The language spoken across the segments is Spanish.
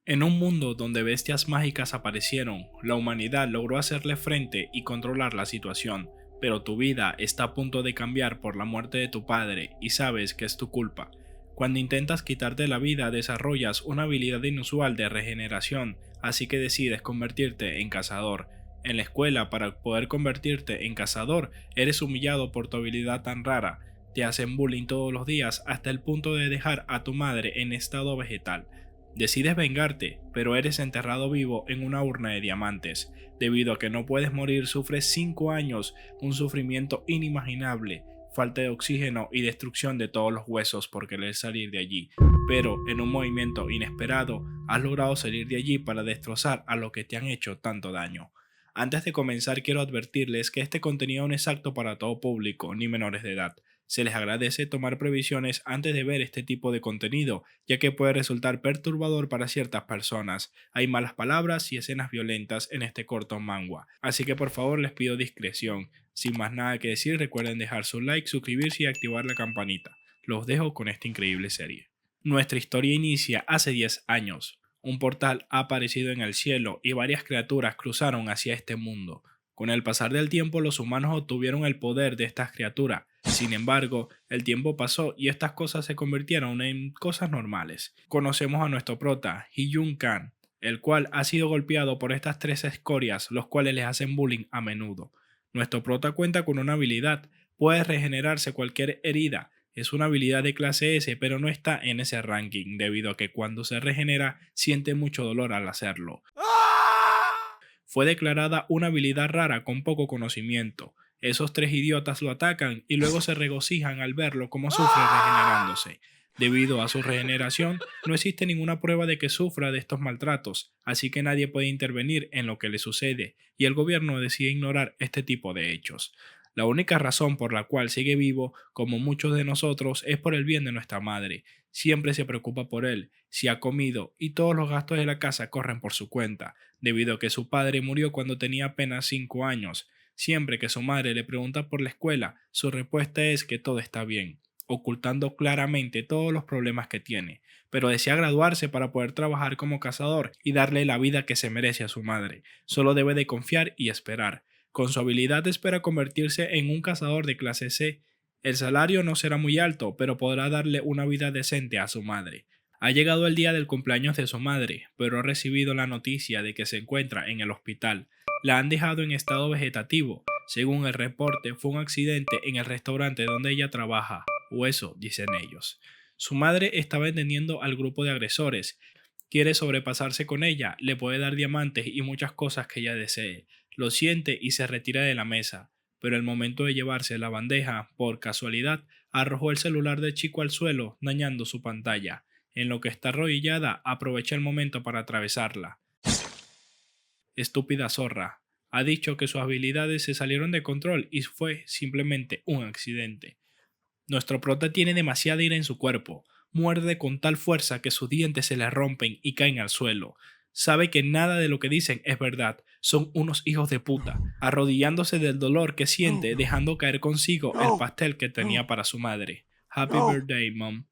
En un mundo donde bestias mágicas aparecieron, la humanidad logró hacerle frente y controlar la situación, pero tu vida está a punto de cambiar por la muerte de tu padre y sabes que es tu culpa. Cuando intentas quitarte la vida desarrollas una habilidad inusual de regeneración, así que decides convertirte en cazador. En la escuela, para poder convertirte en cazador, eres humillado por tu habilidad tan rara, te hacen bullying todos los días hasta el punto de dejar a tu madre en estado vegetal. Decides vengarte, pero eres enterrado vivo en una urna de diamantes. Debido a que no puedes morir, sufres 5 años, un sufrimiento inimaginable, falta de oxígeno y destrucción de todos los huesos por querer salir de allí. Pero, en un movimiento inesperado, has logrado salir de allí para destrozar a los que te han hecho tanto daño. Antes de comenzar, quiero advertirles que este contenido no es apto para todo público, ni menores de edad. Se les agradece tomar previsiones antes de ver este tipo de contenido, ya que puede resultar perturbador para ciertas personas. Hay malas palabras y escenas violentas en este corto manga, así que por favor les pido discreción. Sin más nada que decir, recuerden dejar su like, suscribirse y activar la campanita. Los dejo con esta increíble serie. Nuestra historia inicia hace 10 años. Un portal ha aparecido en el cielo y varias criaturas cruzaron hacia este mundo. Con el pasar del tiempo, los humanos obtuvieron el poder de estas criaturas. Sin embargo, el tiempo pasó y estas cosas se convirtieron en cosas normales. Conocemos a nuestro prota, Hee-Jun Kang, el cual ha sido golpeado por estas 3 escorias, los cuales les hacen bullying a menudo. Nuestro prota cuenta con una habilidad, puede regenerarse cualquier herida. Es una habilidad de clase S, pero no está en ese ranking, debido a que cuando se regenera, siente mucho dolor al hacerlo. Fue declarada una habilidad rara con poco conocimiento. Esos 3 idiotas lo atacan y luego se regocijan al verlo como sufre regenerándose. Debido a su regeneración, no existe ninguna prueba de que sufra de estos maltratos, así que nadie puede intervenir en lo que le sucede, y el gobierno decide ignorar este tipo de hechos. La única razón por la cual sigue vivo, como muchos de nosotros, es por el bien de nuestra madre. Siempre se preocupa por él, si ha comido, y todos los gastos de la casa corren por su cuenta, debido a que su padre murió cuando tenía apenas 5 años. Siempre que su madre le pregunta por la escuela, su respuesta es que todo está bien, ocultando claramente todos los problemas que tiene, pero desea graduarse para poder trabajar como cazador y darle la vida que se merece a su madre. Solo debe de confiar y esperar. Con su habilidad espera convertirse en un cazador de clase C. El salario no será muy alto, pero podrá darle una vida decente a su madre. Ha llegado el día del cumpleaños de su madre, pero ha recibido la noticia de que se encuentra en el hospital. La han dejado en estado vegetativo. Según el reporte, fue un accidente en el restaurante donde ella trabaja, o eso dicen ellos. Su madre estaba entendiendo al grupo de agresores. Quiere sobrepasarse con ella, le puede dar diamantes y muchas cosas que ella desee. Lo siente y se retira de la mesa, pero al momento de llevarse la bandeja, por casualidad, arrojó el celular del chico al suelo, dañando su pantalla. En lo que está arrodillada, aprovecha el momento para atravesarla. Estúpida zorra. Ha dicho que sus habilidades se salieron de control y fue simplemente un accidente. Nuestro prota tiene demasiada ira en su cuerpo. Muerde con tal fuerza que sus dientes se le rompen y caen al suelo. Sabe que nada de lo que dicen es verdad, son unos hijos de puta, arrodillándose del dolor que siente, dejando caer consigo el pastel que tenía para su madre. Happy birthday, mom.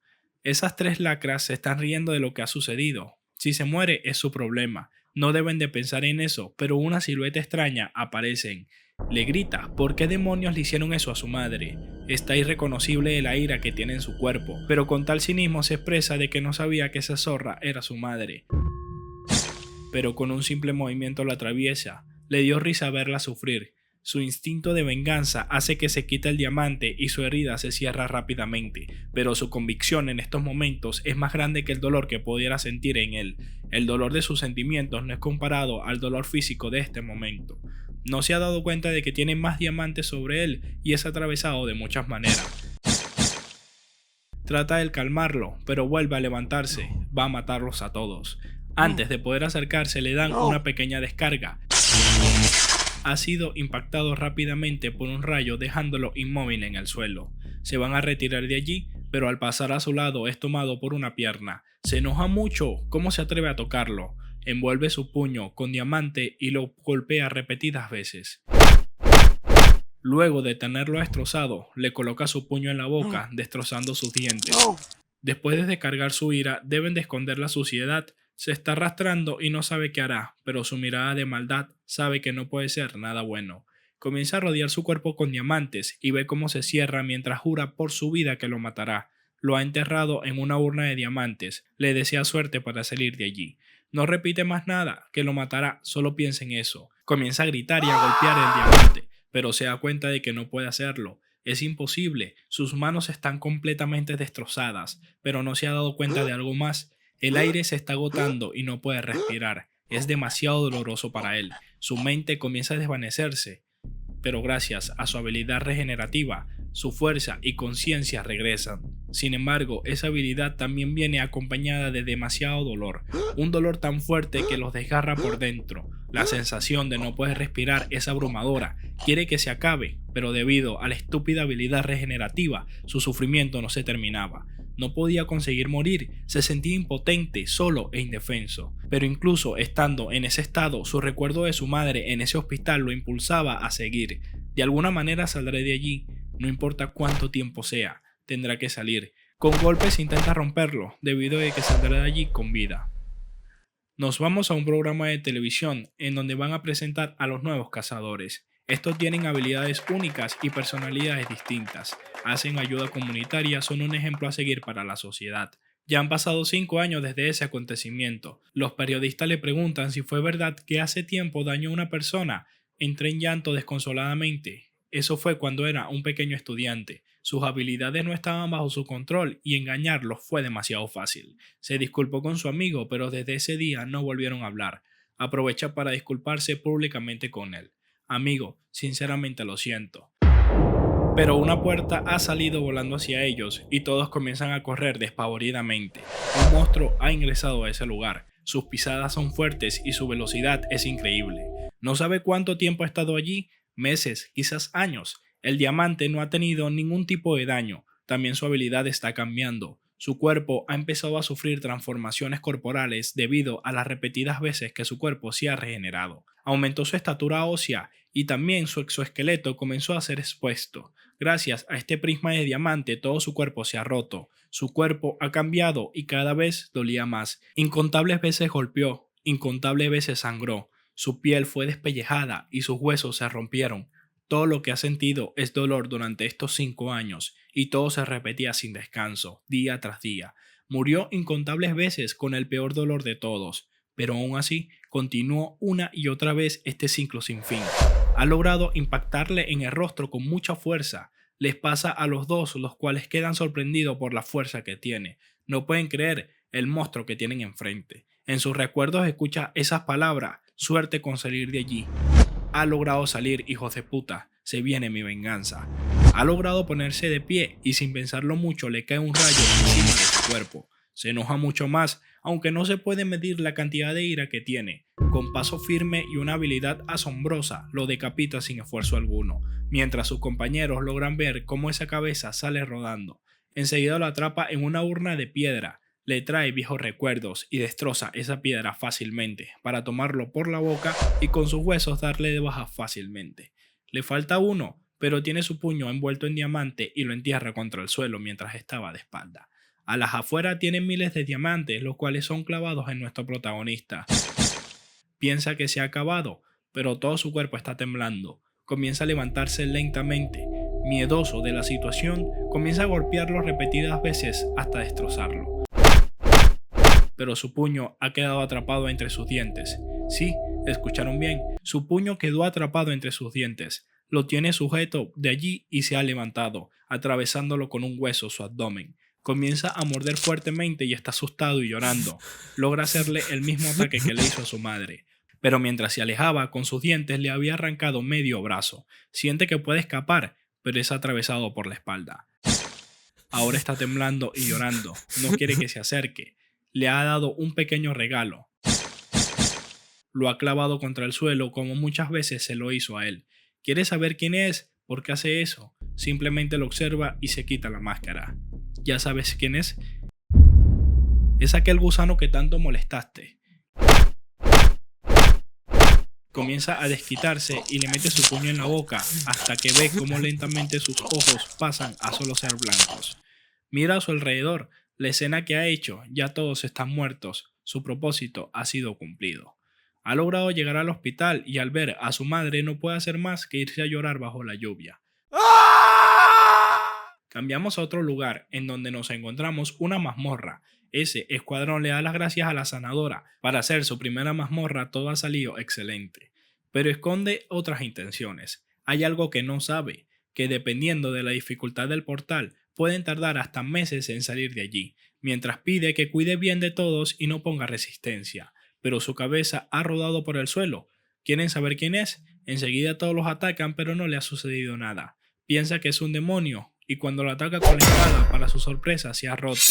Esas 3 lacras se están riendo de lo que ha sucedido. Si se muere es su problema, no deben de pensar en eso, pero una silueta extraña aparecen. Le grita, ¿por qué demonios le hicieron eso a su madre? Está irreconocible de la ira que tiene en su cuerpo, pero con tal cinismo se expresa de que no sabía que esa zorra era su madre. Pero con un simple movimiento la atraviesa. Le dio risa verla sufrir. Su instinto de venganza hace que se quite el diamante y su herida se cierra rápidamente, pero su convicción en estos momentos es más grande que el dolor que pudiera sentir en él. El dolor de sus sentimientos no es comparado al dolor físico de este momento. No se ha dado cuenta de que tiene más diamantes sobre él y es atravesado de muchas maneras. Trata de calmarlo, pero vuelve a levantarse. Va a matarlos a todos. Antes de poder acercarse le dan una pequeña descarga. Ha sido impactado rápidamente por un rayo dejándolo inmóvil en el suelo. Se van a retirar de allí, pero al pasar a su lado es tomado por una pierna. Se enoja mucho, ¿cómo se atreve a tocarlo? Envuelve su puño con diamante y lo golpea repetidas veces. Luego de tenerlo destrozado, le coloca su puño en la boca, destrozando sus dientes. Después de descargar su ira, deben de esconder la suciedad. Se está arrastrando y no sabe qué hará, pero su mirada de maldad sabe que no puede ser nada bueno. Comienza a rodear su cuerpo con diamantes y ve cómo se cierra mientras jura por su vida que lo matará. Lo ha enterrado en una urna de diamantes. Le desea suerte para salir de allí. No repite más nada, que lo matará, solo piensa en eso. Comienza a gritar y a golpear el diamante, pero se da cuenta de que no puede hacerlo. Es imposible, sus manos están completamente destrozadas, pero no se ha dado cuenta de algo más. El aire se está agotando y no puede respirar. Es demasiado doloroso para él. Su mente comienza a desvanecerse, pero gracias a su habilidad regenerativa, su fuerza y conciencia regresan. Sin embargo, esa habilidad también viene acompañada de demasiado dolor, un dolor tan fuerte que los desgarra por dentro. La sensación de no poder respirar es abrumadora, quiere que se acabe, pero debido a la estúpida habilidad regenerativa, su sufrimiento no se terminaba. No podía conseguir morir, se sentía impotente, solo e indefenso. Pero incluso estando en ese estado, su recuerdo de su madre en ese hospital lo impulsaba a seguir. De alguna manera saldré de allí, no importa cuánto tiempo sea, tendrá que salir. Con golpes intenta romperlo, debido a que saldrá de allí con vida. Nos vamos a un programa de televisión en donde van a presentar a los nuevos cazadores. Estos tienen habilidades únicas y personalidades distintas. Hacen ayuda comunitaria, son un ejemplo a seguir para la sociedad. Ya han pasado 5 años desde ese acontecimiento. Los periodistas le preguntan si fue verdad que hace tiempo dañó a una persona. Entra en llanto desconsoladamente. Eso fue cuando era un pequeño estudiante. Sus habilidades no estaban bajo su control y engañarlo fue demasiado fácil. Se disculpó con su amigo, pero desde ese día no volvieron a hablar. Aprovecha para disculparse públicamente con él. Amigo, sinceramente lo siento. Pero una puerta ha salido volando hacia ellos y todos comienzan a correr despavoridamente. Un monstruo ha ingresado a ese lugar. Sus pisadas son fuertes y su velocidad es increíble. No sabe cuánto tiempo ha estado allí, meses, quizás años. El diamante no ha tenido ningún tipo de daño. También su habilidad está cambiando. Su cuerpo ha empezado a sufrir transformaciones corporales debido a las repetidas veces que su cuerpo se ha regenerado. Aumentó su estatura ósea y también su exoesqueleto comenzó a ser expuesto. Gracias a este prisma de diamante todo su cuerpo se ha roto. Su cuerpo ha cambiado y cada vez dolía más. Incontables veces golpeó, incontables veces sangró. Su piel fue despellejada y sus huesos se rompieron. Todo lo que ha sentido es dolor durante estos 5 años y todo se repetía sin descanso, día tras día. Murió incontables veces con el peor dolor de todos, pero aún así continuó una y otra vez este ciclo sin fin. Ha logrado impactarle en el rostro con mucha fuerza. Les pasa a los dos, los cuales quedan sorprendidos por la fuerza que tiene. No pueden creer el monstruo que tienen enfrente. En sus recuerdos escucha esas palabras: suerte con salir de allí. Ha logrado salir, hijos de puta, se viene mi venganza. Ha logrado ponerse de pie y sin pensarlo mucho le cae un rayo encima de su cuerpo. Se enoja mucho más, aunque no se puede medir la cantidad de ira que tiene. Con paso firme y una habilidad asombrosa, lo decapita sin esfuerzo alguno, mientras sus compañeros logran ver cómo esa cabeza sale rodando. Enseguida lo atrapa en una urna de piedra. Le trae viejos recuerdos y destroza esa piedra fácilmente para tomarlo por la boca y con sus huesos darle de baja fácilmente. Le falta uno, pero tiene su puño envuelto en diamante y lo entierra contra el suelo mientras estaba de espalda. A las afueras tienen miles de diamantes, los cuales son clavados en nuestro protagonista. Piensa que se ha acabado, pero todo su cuerpo está temblando. Comienza a levantarse lentamente. Miedoso de la situación, comienza a golpearlo repetidas veces hasta destrozarlo. Pero su puño ha quedado atrapado entre sus dientes. Sí, escucharon bien, su puño quedó atrapado entre sus dientes. Lo tiene sujeto de allí y se ha levantado, atravesándolo con un hueso su abdomen. Comienza a morder fuertemente y está asustado y llorando. Logra hacerle el mismo ataque que le hizo a su madre. Pero mientras se alejaba, con sus dientes le había arrancado medio brazo. Siente que puede escapar, pero es atravesado por la espalda. Ahora está temblando y llorando. No quiere que se acerque. Le ha dado un pequeño regalo. Lo ha clavado contra el suelo como muchas veces se lo hizo a él. ¿Quiere saber quién es? ¿Por qué hace eso? Simplemente lo observa y se quita la máscara. ¿Ya sabes quién es? Es aquel gusano que tanto molestaste. Comienza a desquitarse y le mete su puño en la boca hasta que ve cómo lentamente sus ojos pasan a solo ser blancos. Mira a su alrededor. La escena que ha hecho, ya todos están muertos, su propósito ha sido cumplido. Ha logrado llegar al hospital y al ver a su madre no puede hacer más que irse a llorar bajo la lluvia. Cambiamos a otro lugar en donde nos encontramos una mazmorra. Ese escuadrón le da las gracias a la sanadora. Para hacer su primera mazmorra todo ha salido excelente, pero esconde otras intenciones. Hay algo que no sabe, que dependiendo de la dificultad del portal pueden tardar hasta meses en salir de allí, mientras pide que cuide bien de todos y no ponga resistencia, pero su cabeza ha rodado por el suelo. ¿Quieren saber quién es? Enseguida todos los atacan, pero no le ha sucedido nada. Piensa que es un demonio y cuando lo ataca con la espada, para su sorpresa se ha roto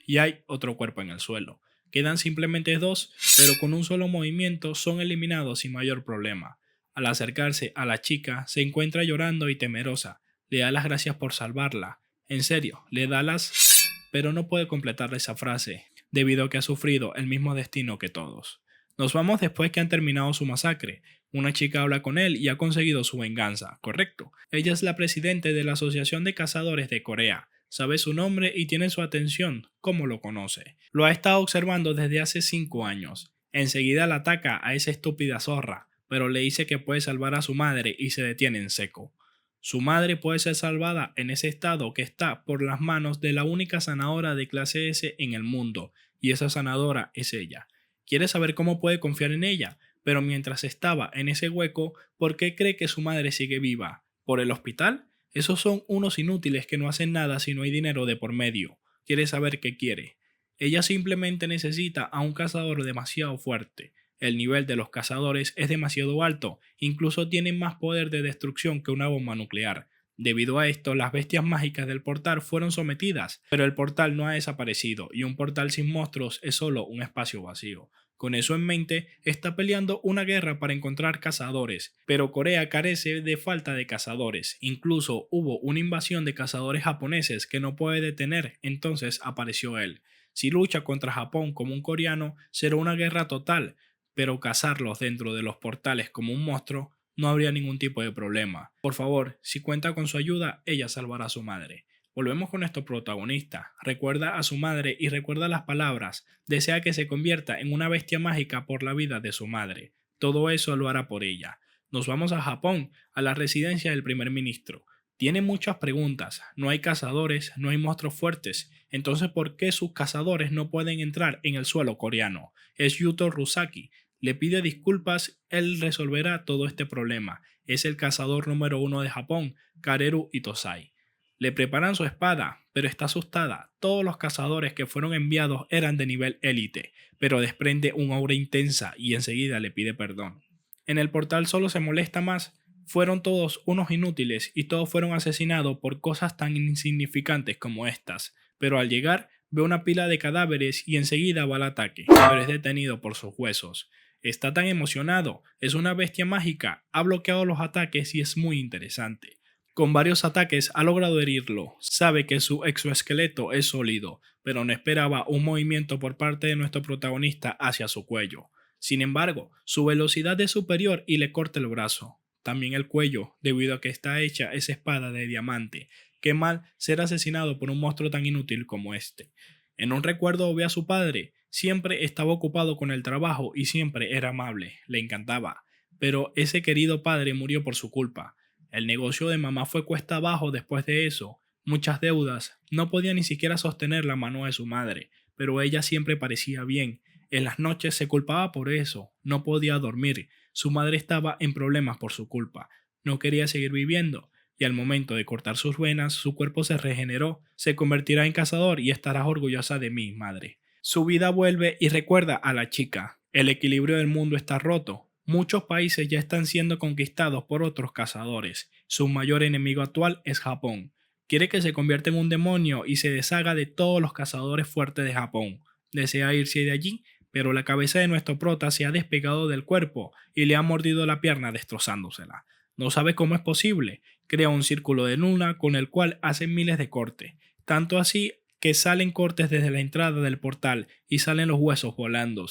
y hay otro cuerpo en el suelo. Quedan simplemente dos, pero con un solo movimiento son eliminados sin mayor problema. Al acercarse a la chica, se encuentra llorando y temerosa. Le da las gracias por salvarla. En serio, le da las... pero no puede completar esa frase, debido a que ha sufrido el mismo destino que todos. Nos vamos después que han terminado su masacre. Una chica habla con él y ha conseguido su venganza, ¿correcto? Ella es la presidenta de la Asociación de Cazadores de Corea. Sabe su nombre y tiene su atención. ¿Cómo lo conoce? Lo ha estado observando desde hace 5 años. Enseguida la ataca a esa estúpida zorra, pero le dice que puede salvar a su madre y se detiene en seco. Su madre puede ser salvada en ese estado que está por las manos de la única sanadora de clase S en el mundo, y esa sanadora es ella. Quiere saber cómo puede confiar en ella, pero mientras estaba en ese hueco, ¿por qué cree que su madre sigue viva? ¿Por el hospital? Esos son unos inútiles que no hacen nada si no hay dinero de por medio. Quiere saber qué quiere. Ella simplemente necesita a un cazador demasiado fuerte. El nivel de los cazadores es demasiado alto, incluso tienen más poder de destrucción que una bomba nuclear. Debido a esto, las bestias mágicas del portal fueron sometidas, pero el portal no ha desaparecido y un portal sin monstruos es solo un espacio vacío. Con eso en mente, está peleando una guerra para encontrar cazadores, pero Corea carece de falta de cazadores. Incluso hubo una invasión de cazadores japoneses que no puede detener, entonces apareció él. Si lucha contra Japón como un coreano, será una guerra total, pero cazarlos dentro de los portales como un monstruo no habría ningún tipo de problema. Por favor, si cuenta con su ayuda, ella salvará a su madre. Volvemos con nuestro protagonista. Recuerda a su madre y recuerda las palabras. Desea que se convierta en una bestia mágica por la vida de su madre. Todo eso lo hará por ella. Nos vamos a Japón, a la residencia del primer ministro. Tiene muchas preguntas. No hay cazadores, no hay monstruos fuertes. Entonces, ¿por qué sus cazadores no pueden entrar en el suelo coreano? Es Yuto Rusaki. Le pide disculpas, él resolverá todo este problema. Es el cazador número 1 de Japón, Kareru Itosai. Le preparan su espada, pero está asustada. Todos los cazadores que fueron enviados eran de nivel élite, pero desprende una aura intensa y enseguida le pide perdón. En el portal solo se molesta más. Fueron todos unos inútiles y todos fueron asesinados por cosas tan insignificantes como estas, pero al llegar ve una pila de cadáveres y enseguida va al ataque, pero es detenido por sus huesos. Está tan emocionado, es una bestia mágica, ha bloqueado los ataques y es muy interesante. Con varios ataques ha logrado herirlo, sabe que su exoesqueleto es sólido, pero no esperaba un movimiento por parte de nuestro protagonista hacia su cuello. Sin embargo, su velocidad es superior y le corta el brazo. También el cuello, debido a que está hecha esa espada de diamante. Qué mal ser asesinado por un monstruo tan inútil como este. En un recuerdo ve a su padre, siempre estaba ocupado con el trabajo y siempre era amable, le encantaba. Pero ese querido padre murió por su culpa. El negocio de mamá fue cuesta abajo después de eso, muchas deudas, no podía ni siquiera sostener la mano de su madre, pero ella siempre parecía bien. En las noches se culpaba por eso, no podía dormir, su madre estaba en problemas por su culpa, no quería seguir viviendo, y al momento de cortar sus venas, su cuerpo se regeneró, se convertirá en cazador y estarás orgullosa de mí, madre. Su vida vuelve y recuerda a la chica, el equilibrio del mundo está roto. Muchos países ya están siendo conquistados por otros cazadores. Su mayor enemigo actual es Japón. Quiere que se convierta en un demonio y se deshaga de todos los cazadores fuertes de Japón. Desea irse de allí, pero la cabeza de nuestro prota se ha despegado del cuerpo y le ha mordido la pierna destrozándosela. No sabe cómo es posible. Crea un círculo de luna con el cual hace miles de cortes. Tanto así que salen cortes desde la entrada del portal y salen los huesos volando.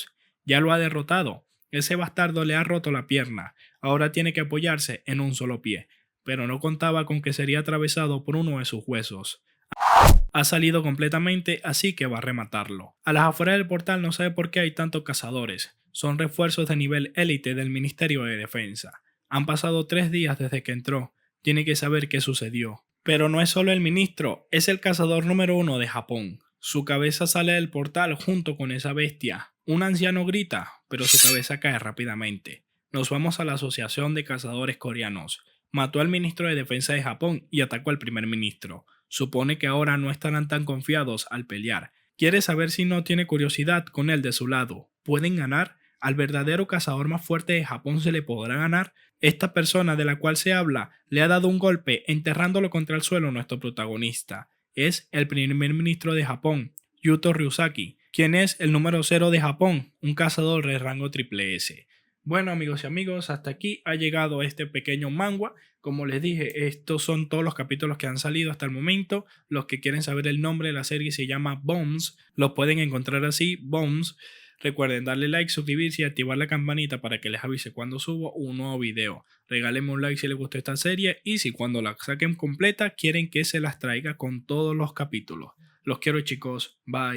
Ya lo ha derrotado. Ese bastardo le ha roto la pierna, ahora tiene que apoyarse en un solo pie, pero no contaba con que sería atravesado por uno de sus huesos. Ha salido completamente, así que va a rematarlo. A las afueras del portal no sabe por qué hay tantos cazadores. Son refuerzos de nivel élite del Ministerio de Defensa. Han pasado 3 días desde que entró. Tiene que saber qué sucedió. Pero no es solo el ministro, es el cazador número 1 de Japón. Su cabeza sale del portal junto con esa bestia. Un anciano grita, pero su cabeza cae rápidamente. Nos vamos a la Asociación de Cazadores Coreanos. Mató al ministro de Defensa de Japón y atacó al primer ministro. Supone que ahora no estarán tan confiados al pelear. Quiere saber si no tiene curiosidad con él de su lado. ¿Pueden ganar? ¿Al verdadero cazador más fuerte de Japón se le podrá ganar? Esta persona de la cual se habla le ha dado un golpe enterrándolo contra el suelo a nuestro protagonista. Es el primer ministro de Japón, Yuto Ryusaki, quien es el número 0 de Japón, un cazador de rango triple S. Bueno, amigos y amigos, hasta aquí ha llegado este pequeño manga. Como les dije, estos son todos los capítulos que han salido hasta el momento. Los que quieren saber el nombre de la serie se llama Bones. Lo pueden encontrar así, Bones. Recuerden darle like, suscribirse y activar la campanita para que les avise cuando subo un nuevo video. Regálenme un like si les gustó esta serie y si cuando la saquen completa quieren que se las traiga con todos los capítulos. Los quiero, chicos. Bye.